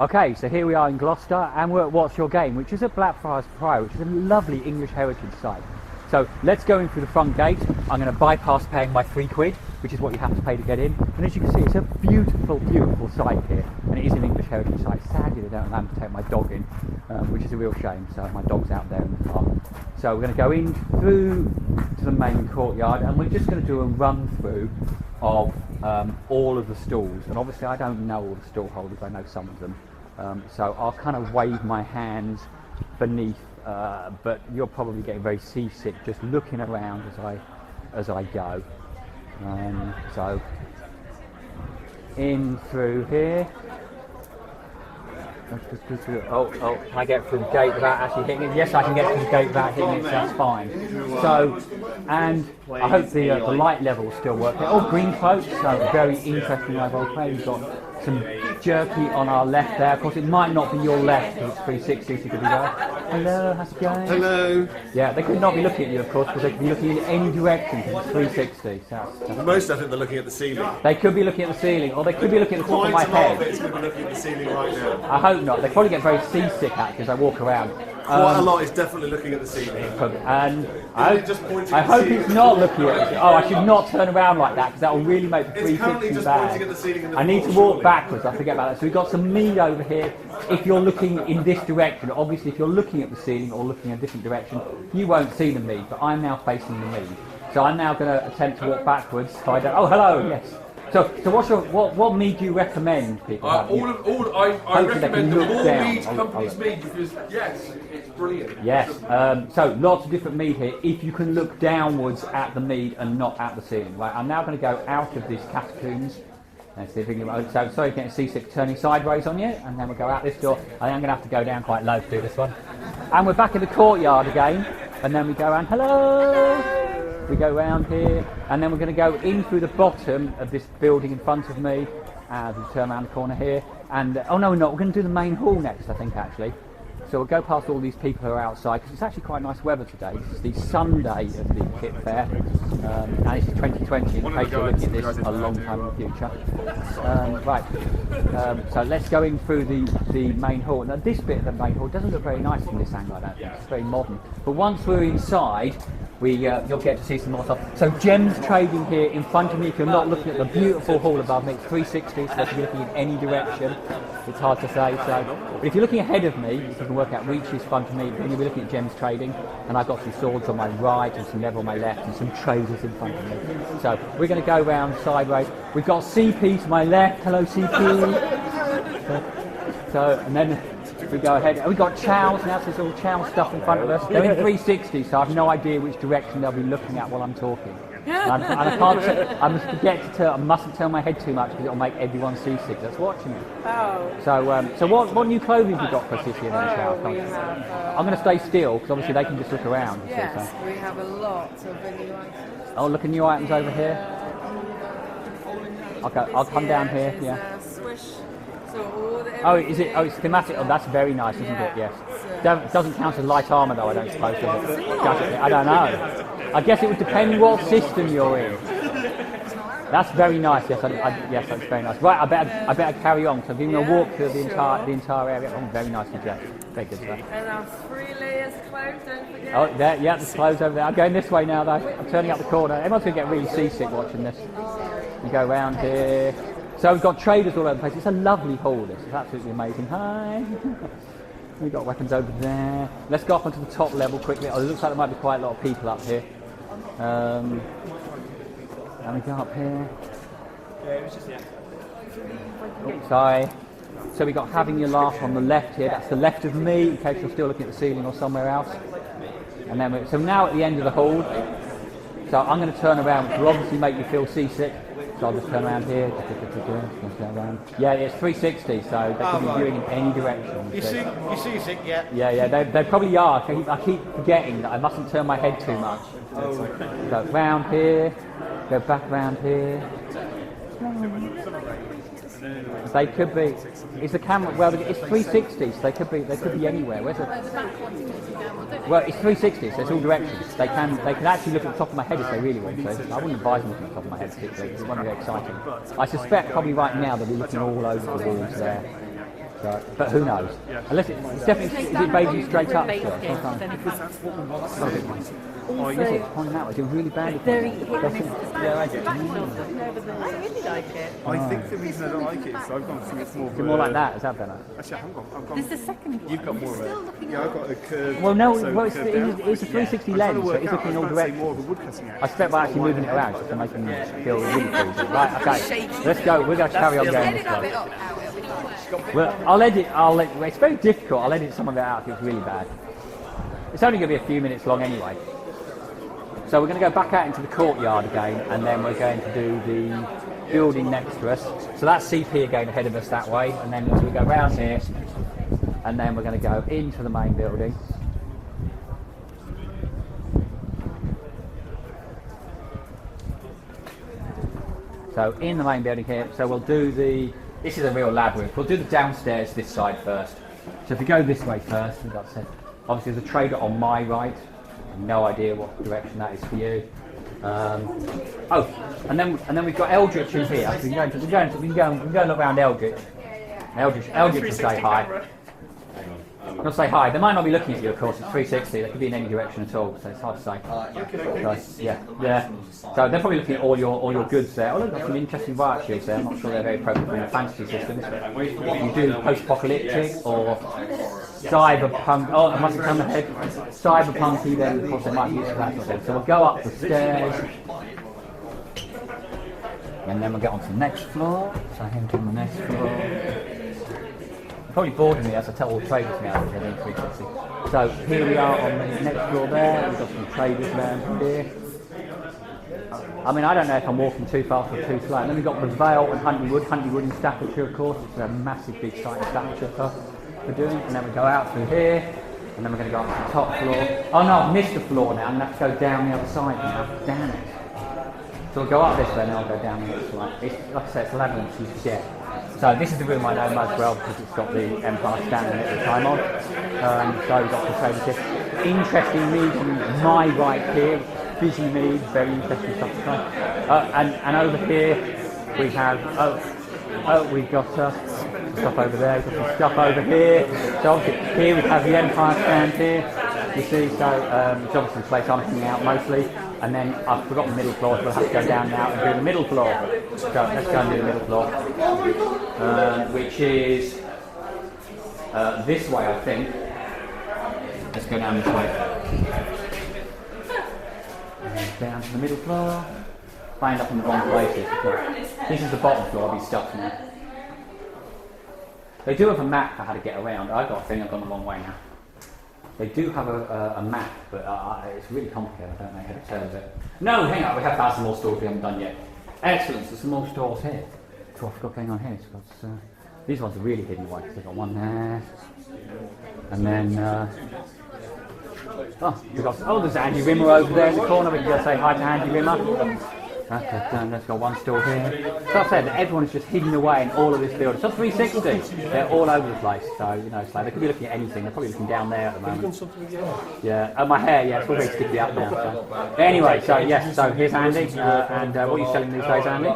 Okay, so here we are in Gloucester, and we're at What's Your Game, which is at Blackfriars Priory, which is a lovely English heritage site. So let's go in through the front gate. I'm going to bypass paying my £3, which is what you have to pay to get in. And as you can see, it's a beautiful, beautiful site here, and it is an English heritage site. Sadly, they don't allow me to take my dog in, which is a real shame. So my dog's out there in the park. So we're going to go in through to the main courtyard, and we're just going to do a run through of all of the stalls. And obviously, I don't know all the stall holders. I know some of them. So I'll kind of wave my hands beneath, but you're probably getting very seasick just looking around as I go. So in through here. Oh, can I get through the gate without actually hitting it? Yes, I can get through the gate without hitting it, so that's fine. So, and I hope the light level will still work. Oh, green folks, so very interesting level play. We've got some jerky on our left there. Of course, it might not be your left because it's 360, so you could be there. Hello, how's it going? Hello. Yeah, they could not be looking at you, of course, because they could be looking in any direction because it's 360. So Most of them they're looking at the ceiling. they could be looking at the ceiling, or they could be looking at the top of my Quite a lot of head. it's going to be looking at the ceiling right now. I hope not. They probably get very seasick actually as I walk around. Quite a lot is definitely looking at the ceiling. And Pointing I at the hope ceiling? it's not looking at the. Oh, I should not turn around like that because that will really make the It's currently 360 just bad. pointing at the ceiling and the I need to floor, walk surely. backwards. I forget about that. So we've got some mead over here. If you're looking in this direction, obviously if you're looking at the ceiling or looking in a different direction, you won't see the mead. But I'm now facing the mead, so I'm now going to attempt to walk backwards. So I don't. Oh, hello. Yes. So what mead do you recommend people? I Hopefully they recommend can the look more down. mead companies mead because yes, it's brilliant. Yes, so lots of different mead here. If you can look downwards at the mead and not at the ceiling. Right, I'm now going to go out of these catacombs. Let's see if we can. So sorry, getting seasick, turning sideways on you, and then we'll go out this door. I think I'm going to have to go down quite low to do this one. And we're back in the courtyard again, and then we go around. Hello. We go round here, and then we're going to go in through the bottom of this building in front of me. We turn around the corner here, and oh no, we're not. We're going to do the main hall next, I think actually. So we'll go past all these people who are outside because it's actually quite nice weather today. This is the Sunday of the kit fair, and it's 2020 in case you're looking at this a long time in the future. So let's go in through the main hall. Now this bit of the main hall doesn't look very nice from this angle, I don't think. It's very modern. But once we're inside, you'll get to see some more stuff. So gems trading here in front of me. If you're not looking at the beautiful hall above me, it's 360, so if you're looking in any direction, it's hard to say. But if you're looking ahead of me, if you can work out which is front of me, then you'll be looking at gems trading. And I've got some swords on my right and some leather on my left and some traders in front of me. So we're going to go round sideways. We've got CP to my left. Hello, CP. And then we go ahead. We've got chows now, so there's all chow stuff in front of us. They're in 360, so I've no idea which direction they'll be looking at while I'm talking. And I can't. I mustn't turn my head too much because it'll make everyone seasick that's watching me. Oh. So what new clothing have you got for us this year in the chow? We have, I'm going to stay still because obviously they can just look around. yes, So. we have a lot of new items. Oh, look at new items over here. Okay, I'll come down here. Yeah. Swish. So all the Oh, is it? Oh, it's thematic. Oh, that's very nice, isn't it? Yes. Doesn't count as light armour though, I don't suppose. Does it? I don't know. I guess it would depend what system you're in. That's very nice. Yes, yes, that's very nice. Right, I better carry on. So I'm giving a walk through the entire area. Oh, very nicely dressed. Very good stuff. And our 3 layers clothes, don't forget. Oh, there, yeah, there's clothes over there. I'm going this way now though. I'm turning up the corner. Everyone's going to get really seasick watching this. We go around here. So we've got traders all over the place. It's a lovely hall, this. It's absolutely amazing. Hi. We've got weapons over there. Let's go up onto the top level quickly. Oh, it looks like there might be quite a lot of people up here. And we go up here. Oh, sorry. So we've got having your laugh on the left here. That's the left of me, in case you're still looking at the ceiling or somewhere else. And then so now at the end of the hall. So I'm going to turn around, which will obviously make you feel seasick. So I'll just turn around here. Yeah, it's 360, so they can be viewing in any direction. You seasick yet? Yeah, they probably are. I keep forgetting that I mustn't turn my head too much. So round here, go back round here. They could be. Is the camera? Well, it's 360, so they could be anywhere. Where's it? Well, it's 360, so it's all directions. They can actually look at the top of my head if they really want to. I wouldn't advise them looking at the top of my head particularly, because it won't be very exciting. I suspect probably right now they'll be looking all over the walls there. So, but who knows? Unless it's definitely, is it baby straight up still? Sometimes. Oh, you said pointing out, I do really bad. Very hit and miss. Yeah, I do. I really like it. I think the reason I don't like it is I've gone for it's more. Is it more like that? Is that better? Actually, I haven't got. I've gone. This is the second one. You've got more of it. Yeah, I've got a curve. Well, no, so well, it's curved out. a 360 lens, so it's looking in all directions. More of a woodcutting I expect by actually moving it around just to make them feel really cool. Right, okay, let's go. We're going to carry on going this way. Well, it's very difficult. I'll edit some of it out if it's really bad. It's only going to be a few minutes long anyway. So we're going to go back out into the courtyard again, and then we're going to do the building next to us. So that's CP again ahead of us that way, and then we go round here, and then we're going to go into the main building. So in the main building here, so we'll do this is a real labyrinth. We'll do the downstairs this side first. So if we go this way first, we've got to say, obviously there's a trader on my right. No idea what direction that is for you. And then we've got Eldritch in here. So we can go and look around Eldritch. Eldritch will say hi. They'll say hi. They might not be looking at you, of course. It's 360. They could be in any direction at all, so it's hard to say. So, yeah. So they're probably looking at all your goods there. Oh, look, got some interesting riot shields there. I'm not sure they're very appropriate for the fantasy systems. You do post-apocalyptic or cyberpunk. Oh, I must have come ahead. Cyberpunky. Then, of course, they might use that sort of thing. So we'll go up the stairs, and then we'll get on to the next floor. So him to the next floor. Probably bored me as I tell all the traders now that they're in 360. So here we are on the next floor there. We've got some traders around here. I mean, I don't know if I'm walking too fast or too slow. And then we've got the Vale and Huntleywood in Staffordshire, of course. It's a massive big site in Staffordshire for doing. And then we go out through here, and then we're going to go up to the top floor. Oh no, I've missed the floor now, and I have to go down the other side now. Damn it. So we'll go up this way, and then I'll go down the other side. It's, like I said, it's a labyrinth, so you forget. So this is the room I know most well because it's got the Empire standing at the time on. So we've got the traders here. Interesting mead on my right here. Busy mead, very interesting stuff to try. And over here we have we've got stuff over there. We've got some stuff over here. So obviously here we have the Empire stand here. You see, so it's obviously the place I'm hanging out mostly. And then I've forgotten the middle floor, so we'll have to go down now and do the middle floor. So let's go and do the middle floor, which is this way, I think. Let's go down this way. And down to the middle floor. If I end up in the wrong places. This is the bottom floor, I'll be stuck now. They do have a map for how to get around. I've got a feeling I've gone the wrong way now. They do have a map, but it's really complicated. I don't know how to turn it. No, hang on, we have found some more stores we haven't done yet. Excellent, there's some more stores here. So I've got going on here. So these ones are really hidden ones. They've got one there. And then, there's Andy Rimmer over there in the corner. We can go say hi to Andy Rimmer. Let's go one store here. So I said, everyone's just hidden away in all of this building. So 360, they're all over the place. So, you know, it's like they could be looking at anything. They're probably looking down there at the moment. Yeah, my hair, yeah, it's all very sticky up now. So. Anyway, so yes, so here's Andy. And what are you selling these days, Andy?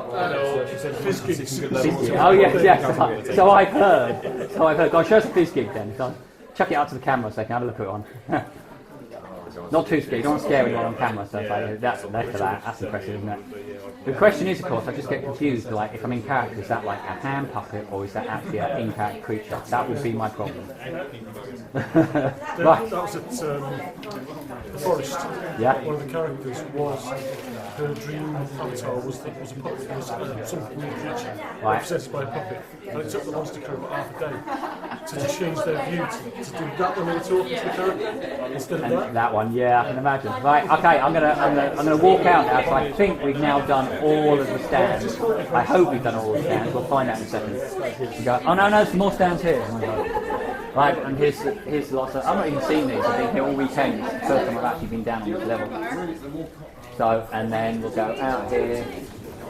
Fizz. Oh, yes. So I've heard. Go on, show us a fizz gig then. So chuck it out to the camera so I can have a look at it on. Not too scary, you don't want to scare anyone on camera, so that's impressive, isn't it? The question is, of course, I just get confused, like, if I'm in character, is that like a hand puppet, or is that actually an in-character creature? That would be my problem. Right. That was at the forest. Yeah. One of the characters was, her dream avatar was a puppet, was some weird creature, possessed by a puppet. And it took the monster crew about half a day to just change their view to do that when they were talking to the character, instead of that. That one, yeah, I can imagine. Right, okay, I'm gonna walk out now, so I think we've now done all of the stands. I hope we've done all the stands, we'll find out in a second. Go, oh no, some more stands here. Right, and here's lots of, I've not even seen these, I've been here all weekend. It's the first time I've actually been down on this level. So, and then we'll go out here.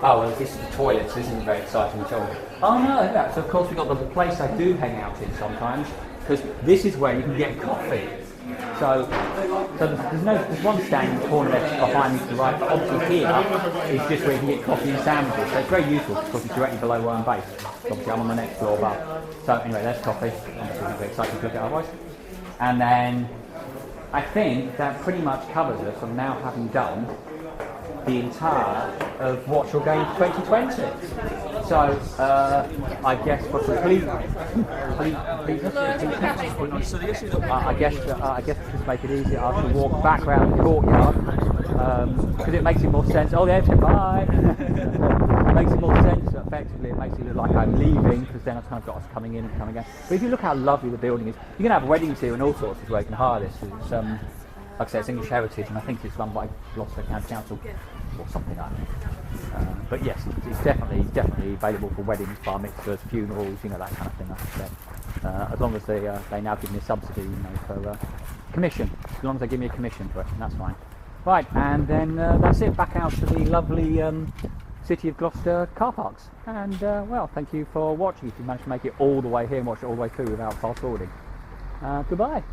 Oh, well, this is the toilets, this isn't very exciting at all. Oh no, so of course we've got the place I do hang out in sometimes, because this is where you can get coffee. So there's one stand in the corner there behind me to the right, but obviously here is just where you can get coffee and sandwiches. So it's very useful because it's directly below where I'm based. Obviously I'm on the next floor above. So anyway, there's coffee. I'm very excited to look at otherwise. And then I think that pretty much covers us of now having done the entire of What's Your Game 2020. So I guess for completeness, I guess to just make it easier, I shall walk back around the courtyard because it makes it more sense. Oh, there's bye. It makes it more sense. Effectively, it makes it look like I'm leaving because then I've kind of got us coming in and coming out. But if you look how lovely the building is, you can have weddings here and all sorts of ways you can hire this. It's, like I said, it's English heritage, and I think it's run by Gloucester County Council or something like that. But yes, it's definitely available for weddings, bar mitzvahs, funerals, you know, that kind of thing. Like I said, as long as they now give me a subsidy, you know, for commission. As long as they give me a commission for it, and that's fine. Right, and then that's it. Back out to the lovely City of Gloucester car parks. And well, thank you for watching. If you managed to make it all the way here and watch it all the way through without fast forwarding. Goodbye.